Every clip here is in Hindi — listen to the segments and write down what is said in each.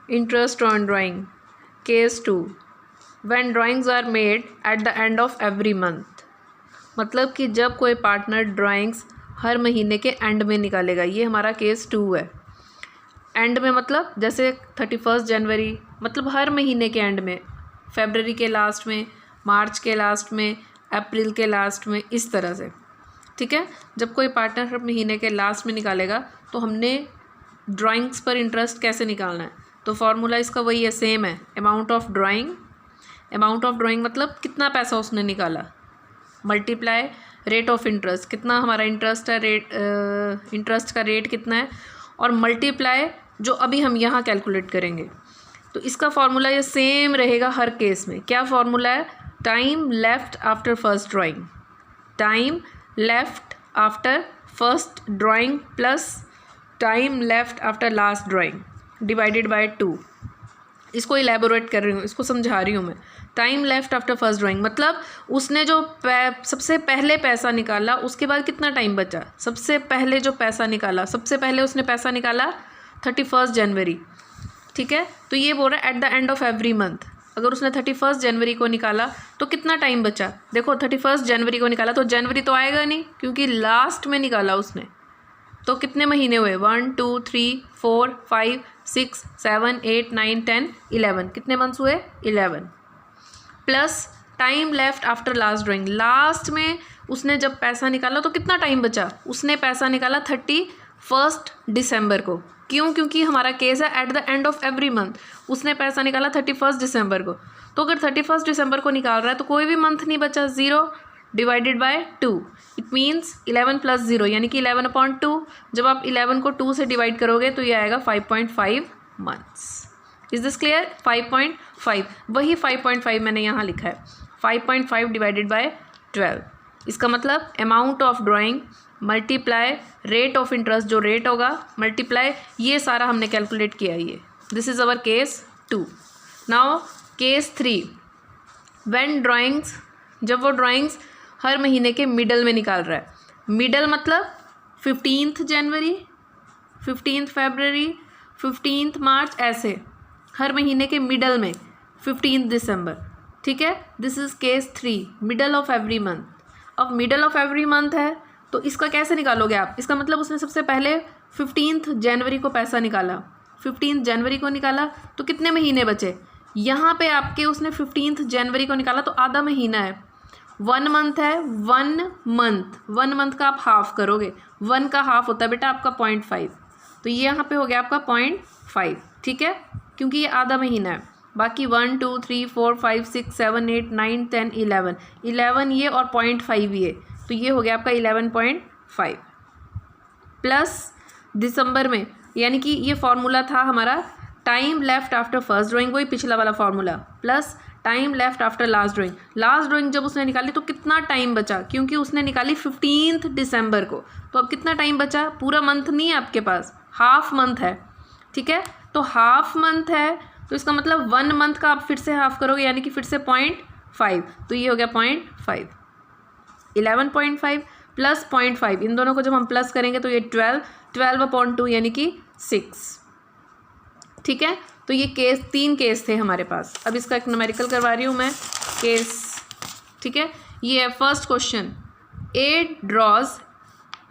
Interest on drawing. Case 2. When drawings are made at the end of every month. मतलब कि जब कोई पार्टनर ड्राइंग्स हर महीने के एंड में निकालेगा। ये हमारा केस 2 है। एंड में मतलब जैसे 31 जनवरी, मतलब हर महीने के एंड में, फरवरी के लास्ट में, मार्च के लास्ट में, अप्रैल के लास्ट में, इस तरह से। ठीक है, जब कोई पार्टनर हर महीने के लास्ट में निकालेगा तो हमने ड्राइंग्स पर इंटरेस्ट कैसे निकालना है। तो फॉर्मूला इसका वही है, सेम है, amount of drawing. Amount of drawing मतलब कितना पैसा उसने निकाला, मल्टीप्लाई रेट ऑफ इंटरेस्ट, कितना हमारा इंटरेस्ट है, इंटरेस्ट का रेट कितना है, और मल्टीप्लाई जो अभी हम यहाँ कैलकुलेट करेंगे। तो इसका फॉर्मूला ये सेम रहेगा हर केस में। क्या फॉर्मूला है? Time left after first drawing, time left after first drawing plus time left after last drawing divided by 2। इसको इलेबोरेट कर रही हूँ, इसको समझा रही हूँ मैं। Time left after first drawing मतलब उसने जो सबसे पहले पैसा निकाला उसके बाद कितना टाइम बचा। सबसे पहले जो पैसा निकाला, सबसे पहले उसने पैसा निकाला 31 जनवरी। ठीक है, तो ये बोल रहा है at the end of every month. अगर उसने 31 जनवरी को निकाला तो कितना टाइम बचा। देखो 31 जनवरी को निकाला तो जनवरी तो आएगा नहीं क्योंकि लास्ट में निकाला उसने। तो कितने महीने हुए? 1 2 3 4 5 6 7 8 9 10 11। कितने मंथ्स हुए? 11 plus time left after last drawing. Last में उसने जब पैसा निकाला तो कितना टाइम बचा। उसने पैसा निकाला 31 दिसंबर को। क्यों? क्योंकि हमारा केस है at the end of every month. उसने पैसा निकाला 31 दिसंबर को। तो अगर 31 दिसंबर को निकाल रहा है तो कोई भी मंथ नहीं बचा। 0 divided by 2, it means 11 plus 0 यानी कि 11/2। जब आप 11 को 2 से डिवाइड करोगे तो ये आएगा 5.5 मंथ्स। Is this clear? 5.5, वही 5.5 मैंने यहाँ लिखा है। 5.5 डिवाइडेड बाय 12। इसका मतलब amount of drawing multiply rate of interest, जो रेट होगा, मल्टीप्लाई ये सारा हमने कैलकुलेट किया। ये this is our case 2। Now case 3, when drawings, जब वो ड्राइंग्स हर महीने के मिडल में निकाल रहा है। मिडल मतलब 15 जनवरी, 15 फरवरी, 15 मार्च, ऐसे हर महीने के मिडल में, 15 दिसंबर। ठीक है, this is case 3, middle of every month. अब मिडल ऑफ एवरी मंथ है तो इसका कैसे निकालोगे आप? इसका मतलब उसने सबसे पहले 15 जनवरी को पैसा निकाला। 15 जनवरी को निकाला तो कितने महीने बचे? यहाँ पे आपके उसने 15 जनवरी को निकाला तो आधा महीना है। 1 मंथ है, 1 मंथ का आप हाफ करोगे। 1 का हाफ होता है बेटा आपका 0.5। तो ये यहाँ पे हो गया आपका 0.5। ठीक है, क्योंकि ये आधा महीना है। बाकी 1 2 3 4 5 6 7 8 9 10 11 ये और 0.5 ये, तो ये हो गया आपका 11.5 प्लस दिसंबर में, यानी कि ये फॉर्मूला था हमारा time left after first drawing, वही पिछला वाला formula, plus time left after last drawing. Last drawing जब उसने निकाली तो कितना टाइम बचा, क्योंकि उसने निकाली 15 दिसंबर को। तो अब कितना टाइम बचा? पूरा मंथ नहीं है आपके पास, हाफ मंथ है। ठीक है, तो हाफ मंथ है तो इसका मतलब 1 मंथ का आप फिर से हाफ करोगे, यानी कि फिर से 0.5। तो ये हो गया 0.5। 11.5 प्लस 0.5, इन दोनों को जब हम प्लस करेंगे तो ये 12/2 यानी कि 6। ठीक है, तो ये केस 3 केस थे हमारे पास। अब इसका एक न्यूमेरिकल करवा रही हूँ मैं केस। ठीक है, ये है first question. A draws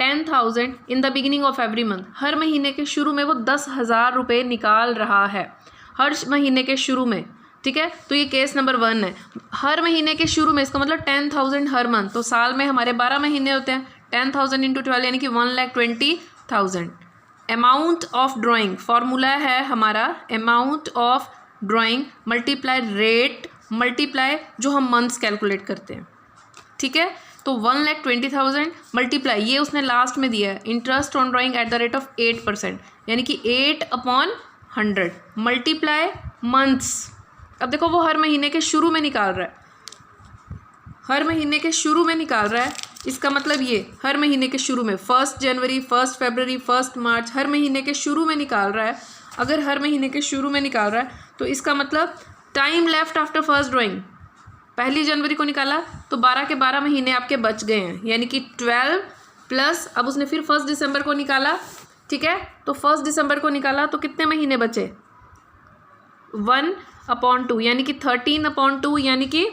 10,000 in the beginning of every month. हर महीने के शुरू में वो 10,000 रुपये निकाल रहा है, हर महीने के शुरू में। ठीक है, तो ये केस नंबर 1 है। हर महीने के शुरू में, इसका मतलब 10,000 हर मंथ। तो साल में हमारे 12 महीने होते हैं। 10,000 इंटू 12 यानी कि 1,20,000। अमाउंट ऑफ ड्राइंग, फॉर्मूला है हमारा amount of drawing multiply rate multiply जो हम मंथ्स कैलकुलेट करते हैं। ठीक है, तो 1,20,000 मल्टीप्लाई, ये उसने लास्ट में दिया है, interest on drawing at the rate of 8%, यानी कि 8/100 मल्टीप्लाई मंथ्स। अब देखो वो हर महीने के शुरू में निकाल रहा है, हर महीने के शुरू में निकाल रहा है। इसका मतलब ये हर महीने के शुरू में 1 जनवरी, 1 फरवरी, 1 मार्च, हर महीने के शुरू में निकाल रहा है। अगर हर महीने के शुरू में निकाल रहा है तो इसका मतलब time left after first drawing, 1 जनवरी को निकाला तो 12 के 12 महीने आपके बच गए हैं, यानी कि 12 प्लस अब उसने फिर 1 दिसंबर को निकाला। ठीक है, तो 1 दिसंबर को निकाला तो कितने महीने बचे? 1/2 यानी कि 13/2 यानी कि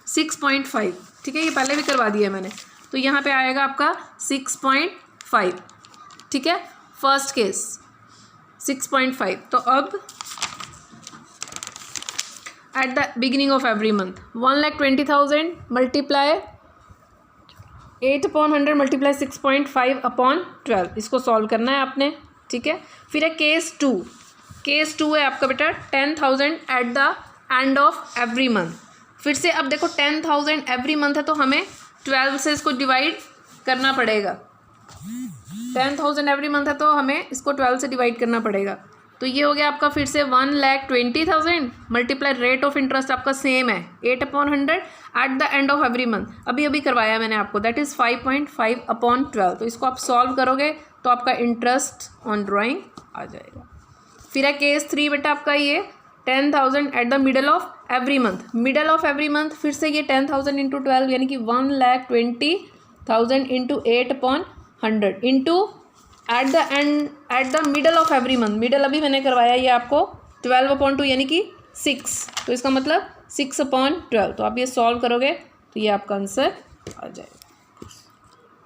6.5। ठीक है, ये पहले भी करवा दिया है मैंने, तो यहाँ पे आएगा आपका 6.5। ठीक है, फर्स्ट केस 6.5। तो अब at the beginning of every month 1,20,000 multiply 8/100 multiply 6.5/12, इसको सॉल्व करना है आपने। ठीक है, फिर है केस 2। केस 2 है आपका बेटा 10,000 at the end of every month. फिर से अब देखो 10,000 एवरी मंथ है तो हमें 12 से इसको डिवाइड करना पड़ेगा। 10,000 एवरी मंथ है तो हमें इसको 12 से डिवाइड करना पड़ेगा। तो ये हो गया आपका फिर से 1,20,000 मल्टीप्लाई रेट ऑफ इंटरेस्ट आपका सेम है 8/100 at the end of every month, अभी अभी करवाया मैंने आपको, दैट इज़ 5.5/12। तो इसको आप सॉल्व करोगे तो आपका इंटरेस्ट ऑन ड्राइंग आ जाएगा। फिर है केस 3 बेटा आपका ये 10,000 at the middle of every month. Middle of every month फिर से ये 10,000 इंटू 12 यानी कि 1,20,000 into 8/100 into at the middle of every month. Middle अभी मैंने करवाया ये आपको 12/2 यानी कि 6, तो इसका मतलब 6/12। तो आप ये सॉल्व करोगे तो ये आपका आंसर आ जाएगा।